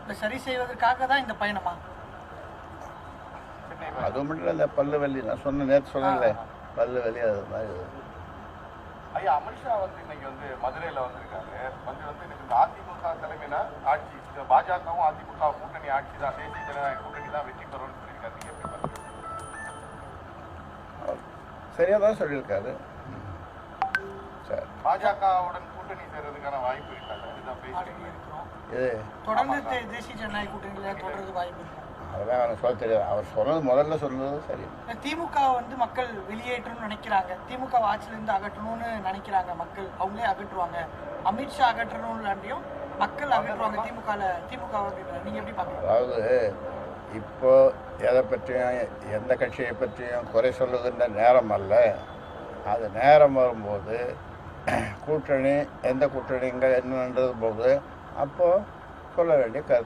இந்த சரி செய்வதற்காக தான் இந்த பயணமா? அது மட்டும் இல்லை, இந்த பல்லு வலி நான் நேற்று சொன்னேன்ல, பல்லு வலி அது மாதிரி. ஐயா, அமித்ஷா வந்து இன்னைக்கு வந்து மதுரையில் வந்திருக்காரு. வந்து இன்னைக்கு இந்த அதிமுக தலைமையில ஆட்சி, பாஜகவும் அதிமுக கூட்டணி ஆட்சி தான், தேசிய ஜனநாயக கூட்டணி தான் வெற்றி பெறும்னு சொல்லியிருக்காரு. நீங்க எப்படி பாருங்க? சரியாக தான் சொல்லியிருக்காரு. சரி, பாஜகவுடன் கூட்டணி சேர்றதுக்கான வாய்ப்பு இருக்காது, இதுதான் பேசிட்டு இருக்கிறோம். இது தொடர்ந்து தேசிய ஜனநாயக கூட்டணியில தொடர்றது வாய்ப்பு இருக்கு. அதெல்லாம் எனக்கு சொல்ல தெரியாது. அவர் முதல்ல சொன்னது சரி. திமுக வந்து மக்கள் வெளியேற்றணும்னு நினைக்கிறாங்க, திமுக ஆட்சியிலிருந்து அகற்றணும்னு நினைக்கிறாங்க மக்கள், அவங்களே அகற்றுவாங்க. அமித்ஷா அகற்றணும்லாண்டியும் மக்கள் அகற்றுவாங்க திமுக. நீங்க எப்படி பாக்குறீங்க? அதாவது இப்போ எதை பற்றியும் எந்த கட்சியை பற்றியும் குறை சொல்லுகின்ற நேரம் அல்ல. அது நேரம் வரும்போது கூட்டணி எந்த கூட்டணிங்க என்னன்றது போது அப்போது சொல்ல வேண்டிய கருத்து